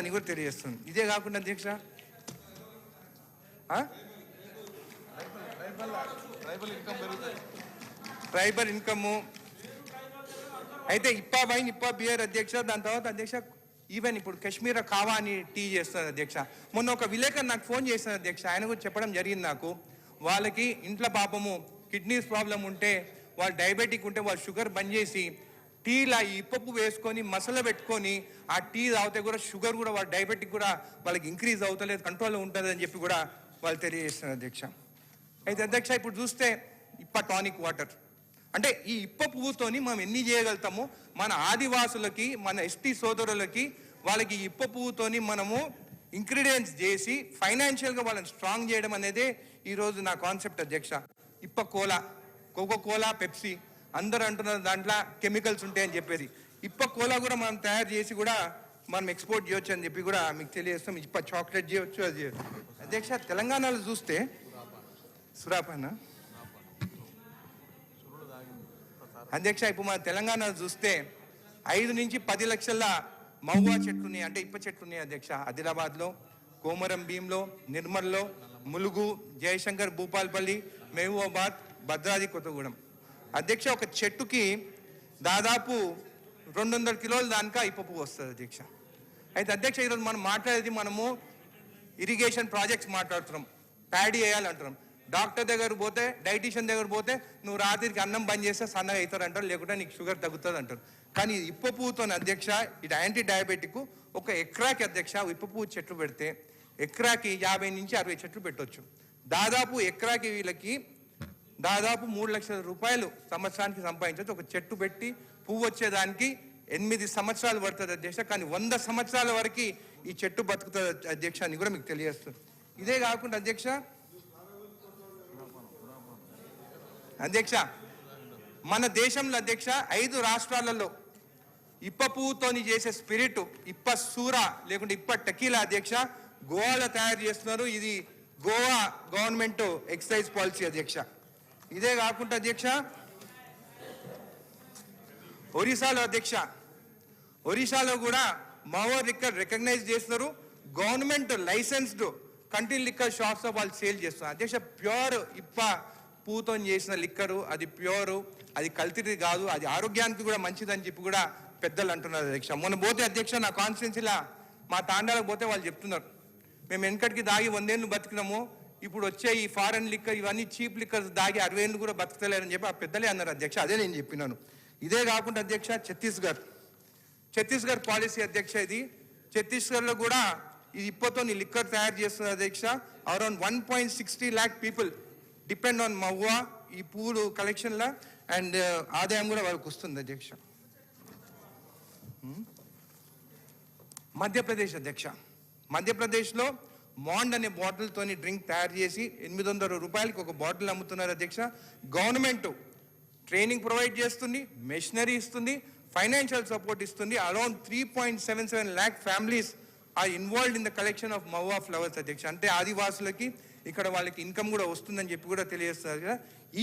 అని కూడా తెలియజేస్తుంది. ఇదే కాకుండా అధ్యక్ష ట్రైబల్ ఇన్కమ్ అయితే ఇప్పా వైన్ ఇప్పా బియర్ అధ్యక్ష. దాని తర్వాత అధ్యక్ష ఈవెన్ ఇప్పుడు కాశ్మీర్ కావా అని టీ చేస్తుంది అధ్యక్ష. మొన్న ఒక విలేకరు నాకు ఫోన్ చేస్తుంది అధ్యక్ష. ఆయన కూడా చెప్పడం జరిగింది నాకు. వాళ్ళకి ఇంట్లో పాపము కిడ్నీస్ ప్రాబ్లం ఉంటే, వాళ్ళు డయాబెటిక్ ఉంటే వాళ్ళు షుగర్ బంద్ చేసి టీలా ఈ ఇప్పపు వేసుకొని మసాల పెట్టుకొని ఆ టీ తాగితే కూడా షుగర్ కూడా వాళ్ళ డయాబెటిక్ కూడా వాళ్ళకి ఇంక్రీజ్ అవుతలేదు, కంట్రోల్లో ఉంటుంది అని చెప్పి కూడా వాళ్ళు తెలియజేస్తున్నారు అధ్యక్ష. అయితే అధ్యక్ష ఇప్పుడు చూస్తే ఇప్ప టానిక్ వాటర్ అంటే ఈ ఇప్ప పువ్వుతోని మనం ఎన్ని చేయగలుగుతాము. మన ఆదివాసులకి, మన ఎస్టీ సోదరులకి, వాళ్ళకి ఇప్ప పువ్వుతోని మనము ఇంగ్రీడియంట్స్ చేసి ఫైనాన్షియల్గా వాళ్ళని స్ట్రాంగ్ చేయడం అనేది ఈరోజు నా కాన్సెప్ట్ అధ్యక్ష. ఇప్ప కోలా, కోకో కోలా, పెప్సీ అందరూ అంటున్నారు దాంట్లో కెమికల్స్ ఉంటాయని చెప్పేది. ఇప్ప కోలా కూడా మనం తయారు చేసి కూడా మనం ఎక్స్పోర్ట్ చేయొచ్చు అని చెప్పి కూడా మీకు తెలియజేస్తాం. ఇప్ప చాక్లెట్ చేయొచ్చు, అది అధ్యక్ష. తెలంగాణలో చూస్తే సురాపాన అధ్యక్ష, ఇప్పుడు మన తెలంగాణలో చూస్తే 5 నుంచి 10 లక్షల మహువా చెట్లు ఉన్నాయి, అంటే ఇప్ప చెట్లు ఉన్నాయి అధ్యక్ష. ఆదిలాబాద్లో, కోమరం భీంలో, నిర్మల్లో, ములుగు, జయశంకర్, భూపాల్పల్లి, మహబూబాబాద్, భద్రాద్రి కొత్తగూడెం అధ్యక్ష. ఒక చెట్టుకి దాదాపు 200 కిలోల దానికా ఇప్ప పువ్వు వస్తుంది అధ్యక్ష. అయితే అధ్యక్ష ఈరోజు మనం మాట్లాడేది, మనము ఇరిగేషన్ ప్రాజెక్ట్స్ మాట్లాడుతున్నాం, ప్యాడీ వేయాలంటున్నాం. డాక్టర్ దగ్గర పోతే, డైటీషియన్ దగ్గర పోతే నువ్వు రాత్రికి అన్నం బంద్ చేస్తే సన్నగా అవుతారు అంటారు, లేకుంటే నీకు షుగర్ తగ్గుతుంది అంటారు. కానీ ఇప్ప పువ్వుతో అధ్యక్ష ఇది యాంటీ డయాబెటిక్. ఒక ఎకరాకి అధ్యక్ష ఇప్ప పువ్వు చెట్లు పెడితే ఎకరాకి 50 నుంచి 60 చెట్లు పెట్టవచ్చు. దాదాపు ఎకరాకి వీళ్ళకి దాదాపు 3 లక్షల రూపాయలు సంవత్సరానికి సంపాదించవచ్చు. ఒక చెట్టు పెట్టి పువ్వు వచ్చేదానికి 8 సంవత్సరాలు పడుతుంది అధ్యక్ష. కానీ 100 సంవత్సరాల వరకు ఈ చెట్టు బతుకుతుంది అధ్యక్ష అని కూడా మీకు తెలియజేస్తుంది. ఇదే కాకుండా అధ్యక్ష మన దేశంలో అధ్యక్ష 5 రాష్ట్రాలలో ఇప్ప పువ్వుతోని చేసే స్పిరిట్, ఇప్ప సూరా లేకుంటే ఇప్ప టకీలా అధ్యక్ష గోవాలో తయారు చేస్తున్నారు. ఇది గోవా గవర్నమెంట్ ఎక్సైజ్ పాలసీ అధ్యక్ష. ఇదే కాకుండా అధ్యక్ష ఒరిస్సాలో కూడా మహువా లిక్కర్ రికగ్నైజ్ చేస్తున్నారు. Government licensed country liquor shops వాళ్ళు సేల్ చేస్తున్నారు అధ్యక్ష. ప్యూర్ ఇప్ప పువ్వుతో చేసిన లిక్కరు, అది ప్యూరు, అది కల్తీది కాదు, అది ఆరోగ్యానికి కూడా మంచిదని చెప్పి కూడా పెద్దలు అంటున్నారు అధ్యక్ష. మొన్న పోతే అధ్యక్ష నా కాన్స్టిట్యున్సీలో మా తాండాలకు పోతే వాళ్ళు చెప్తున్నారు, మేము వెనకటికి దాగి 100 ఏళ్ళు బతికినాము, ఇప్పుడు వచ్చే ఈ ఫారెన్ లిక్కర్ ఇవన్నీ చీప్ లిక్కర్స్ దాగి 60 ఏళ్ళు కూడా బతకలేరని చెప్పి ఆ పెద్దలే అన్నారు అధ్యక్ష. అదే నేను చెప్పినాను. ఇదే కాకుండా అధ్యక్ష ఛత్తీస్గఢ్ పాలసీ అధ్యక్ష. ఇది ఛత్తీస్గఢ్లో కూడా ఇది ఇప్పతో లిక్కర్ తయారు చేస్తున్నారు అధ్యక్ష. Around 1.60 lakh people depend on Mahua, ఈ పూలు కలెక్షన్లా, అండ్ ఆదాయం కూడా వాళ్ళకి వస్తుంది అధ్యక్ష. మధ్యప్రదేశ్ అధ్యక్ష, మధ్యప్రదేశ్లో మాండ్ అనే బాటిల్తోని డ్రింక్ తయారు చేసి 800 రూపాయలకి ఒక బాటిల్ అమ్ముతున్నారు అధ్యక్ష. గవర్నమెంట్ ట్రైనింగ్ ప్రొవైడ్ చేస్తుంది, మెషినరీ ఇస్తుంది, ఫైనాన్షియల్ సపోర్ట్ ఇస్తుంది. Around 3.77 lakh families are involved in the collection of mahua flowers అధ్యక్ష. అంటే ఆదివాసులకి ఇక్కడ వాళ్ళకి ఇన్కమ్ కూడా వస్తుందని చెప్పి కూడా తెలియజేస్తారు కదా.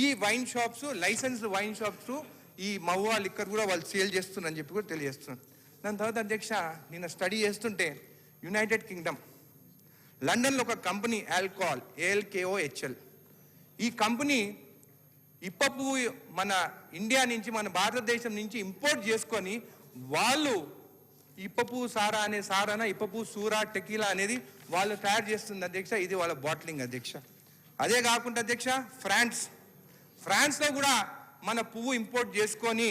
ఈ wine shops, licensed wine shops, ఈ మహువా లిక్కర్ కూడా వాళ్ళు సేల్ చేస్తున్నారని చెప్పి కూడా తెలియజేస్తున్నారు. దాని తర్వాత అధ్యక్ష నిన్న స్టడీ చేస్తుంటే యునైటెడ్ కింగ్డమ్ లండన్లో ఒక కంపెనీ ఆల్కహాల్ ALKOHL, ఈ కంపెనీ ఇప్ప పువ్వు మన ఇండియా నుంచి, మన భారతదేశం నుంచి ఇంపోర్ట్ చేసుకొని వాళ్ళు ఇప్ప పువ్వు సారానా ఇప్ప పువ్వు సూరా టెకీలా అనేది వాళ్ళు తయారు చేస్తుంది అధ్యక్ష. ఇది వాళ్ళ బాటిలింగ్ అధ్యక్ష. అదే కాకుండా అధ్యక్ష ఫ్రాన్స్లో కూడా మన పువ్వు ఇంపోర్ట్ చేసుకొని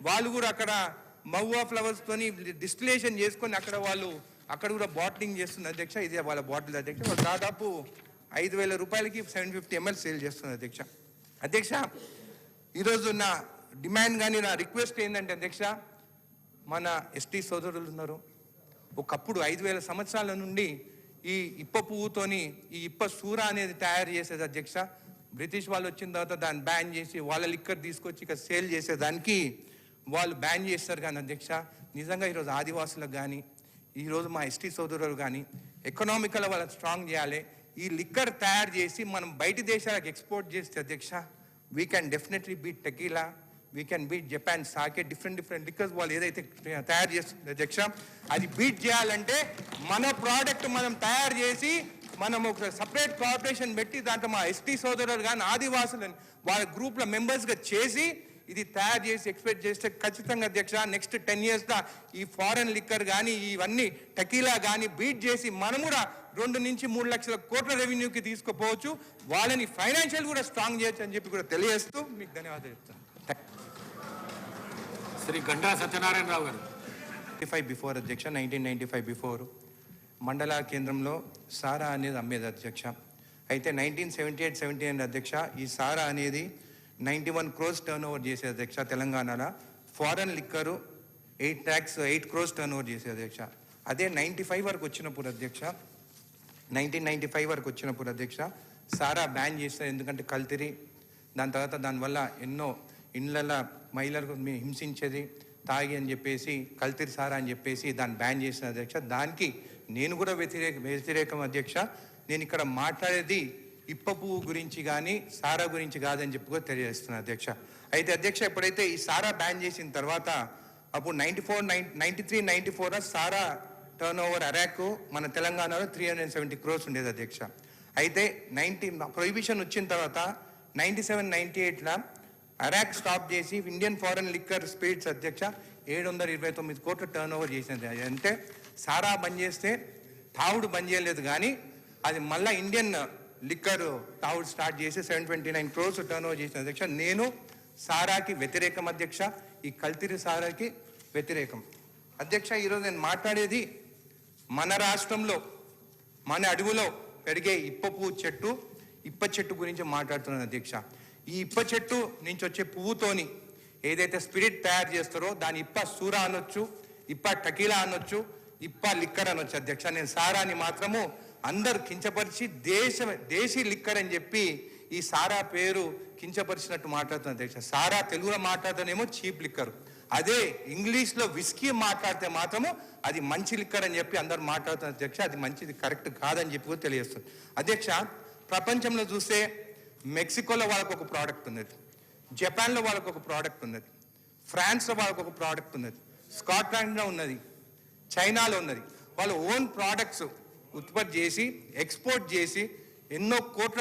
వాళ్ళు కూడా అక్కడ మహువా ఫ్లవర్స్తోని డిస్టిలేషన్ చేసుకొని అక్కడ కూడా బాటిలింగ్ చేస్తుంది అధ్యక్ష. ఇదే వాళ్ళ బాటిల్ అధ్యక్ష. వాళ్ళు దాదాపు 5,000 రూపాయలకి 750 ml సేల్ చేస్తుంది అధ్యక్ష. ఈరోజు నా డిమాండ్ కానీ నా రిక్వెస్ట్ ఏంటంటే అధ్యక్ష, మన ఎస్టీ సోదరులు ఉన్నారు, ఒకప్పుడు 5,000 సంవత్సరాల నుండి ఈ ఇప్ప పువ్వుతోని ఈ ఇప్ప సూర అనేది తయారు చేసేది అధ్యక్ష. బ్రిటిష్ వాళ్ళు వచ్చిన తర్వాత దాన్ని బ్యాన్ చేసి వాళ్ళ లిక్కర్ తీసుకొచ్చి ఇక్కడ సేల్ చేసేదానికి వాళ్ళు బ్యాన్ చేస్తారు. కానీ అధ్యక్ష నిజంగా ఈరోజు ఆదివాసులకు కానీ, ఈరోజు మా ఎస్టీ సోదరులు కానీ ఎకనామికల్ వాళ్ళకి స్ట్రాంగ్ చేయాలి. ఈ లిక్కర్ తయారు చేసి మనం బయట దేశాలకు ఎక్స్పోర్ట్ చేస్తే అధ్యక్ష, we can definitely beat tequila, we can beat Japan Sake different liquors వాళ్ళు ఏదైతే తయారు చేస్తుంది అధ్యక్ష, అది బీట్ చేయాలంటే మన ప్రోడక్ట్ మనం తయారు చేసి మనం ఒక సపరేట్ కార్పొరేషన్ పెట్టి దాంట్లో మా ఎస్టీ సోదరులు కానీ ఆదివాసులని వాళ్ళ గ్రూప్ల మెంబర్స్గా చేసి ఇది తయారు చేసి ఎక్స్పెక్ట్ చేస్తే ఖచ్చితంగా అధ్యక్ష నెక్స్ట్ 10 yearsలో ఈ ఫారెన్ లిక్కర్ కానీ ఇవన్నీ టకీలా కానీ బీట్ చేసి మనం కూడా 2 నుంచి 3 లక్షల కోట్ల రెవెన్యూకి తీసుకుపోవచ్చు, వాళ్ళని ఫైనాన్షియల్ కూడా స్ట్రాంగ్ చేయొచ్చు అని చెప్పి కూడా తెలియజేస్తూ మీకు ధన్యవాదాలు చెప్తాను. శ్రీ గంటా సత్యనారాయణరావు గారు. 95 బిఫోర్ అధ్యక్ష, 1995 బిఫోర్ మండల కేంద్రంలో సారా అనేది అమ్మేది అధ్యక్ష. అయితే 1978-79 అధ్యక్ష ఈ సారా అనేది 91 crores టర్న్ ఓవర్ చేసేది అధ్యక్ష. తెలంగాణలో foreign liquor 8 crores turn over చేసేది అధ్యక్ష. అదే 95 వరకు వచ్చినప్పుడు అధ్యక్ష, 1995 వరకు వచ్చినప్పుడు అధ్యక్ష సారా బ్యాన్ చేస్తారు. ఎందుకంటే కల్తీ, దాని తర్వాత దానివల్ల ఎన్నో ఇండ్ల మహిళలకు హింసించేది తాగి అని చెప్పేసి కల్తీ సారా అని చెప్పేసి దాన్ని బ్యాన్ చేసిన అధ్యక్ష. దానికి నేను కూడా వ్యతిరేకం అధ్యక్ష. నేను ఇక్కడ మాట్లాడేది ఇప్ప పువ్వు గురించి కానీ సారా గురించి కాదని చెప్పి కూడా తెలియజేస్తున్నాను అధ్యక్ష. అయితే అధ్యక్ష ఎప్పుడైతే ఈ సారా బ్యాన్ చేసిన తర్వాత అప్పుడు 93-94 సారా టర్న్ ఓవర్ అరాకు మన తెలంగాణలో 370 crores ఉండేది అధ్యక్ష. అయితే ప్రొహిబిషన్ వచ్చిన తర్వాత 97-98లో అరాక్ స్టాప్ చేసి ఇండియన్ ఫారెన్ లిక్కర్ స్పిరిట్స్ అధ్యక్ష 729 కోట్ల టర్న్ ఓవర్ చేసింది. అంటే సారా బంద్ చేస్తే తావుడు బంద్ చేయలేదు కానీ అది మళ్ళీ ఇండియన్ లిక్కర్ తావుడు స్టార్ట్ చేసి 729 crores టర్న్ ఓవర్ చేసిన అధ్యక్ష. నేను సారాకి వ్యతిరేకం అధ్యక్ష, ఈ కల్తీ సారాకి వ్యతిరేకం అధ్యక్ష. ఈరోజు నేను మాట్లాడేది మన రాష్ట్రంలో మన అడవులో పెరిగే ఇప్ప చెట్టు గురించి మాట్లాడుతున్నాను అధ్యక్ష. ఈ ఇప్ప చెట్టు నుంచి వచ్చే పువ్వుతోని ఏదైతే స్పిరిట్ తయారు చేస్తారో దాని ఇప్ప సూరా అనొచ్చు, ఇప్ప టకీలా అనొచ్చు, ఇప్ప లిక్కర్ అనొచ్చు అధ్యక్ష. నేను సారాని మాత్రము అందరు కించపరిచి దేశీ లిక్కర్ అని చెప్పి ఈ సారా పేరు కించపరిచినట్టు మాట్లాడుతున్న అధ్యక్ష. సారా తెలుగులో మాట్లాడితేనేమో చీప్ లిక్కర్, అదే ఇంగ్లీష్లో విస్కీ మాట్లాడితే మాత్రము అది మంచి లిక్కర్ అని చెప్పి అందరు మాట్లాడుతున్న అధ్యక్ష. అది మంచిది కరెక్ట్ కాదని చెప్పి కూడా తెలియజేస్తుంది అధ్యక్ష. ప్రపంచంలో చూస్తే మెక్సికోలో వాళ్ళకు ఒక ప్రోడక్ట్ ఉన్నది, జపాన్లో వాళ్ళకు ఒక ప్రోడక్ట్ ఉన్నది, ఫ్రాన్స్లో వాళ్ళకు ఒక ప్రోడక్ట్ ఉన్నది, స్కాట్లాండ్లో ఉన్నది, చైనాలో ఉన్నది. వాళ్ళు ఓన్ ప్రోడక్ట్స్ ఉత్పత్తి చేసి ఎక్స్పోర్ట్ చేసి ఎన్నో కోట్ల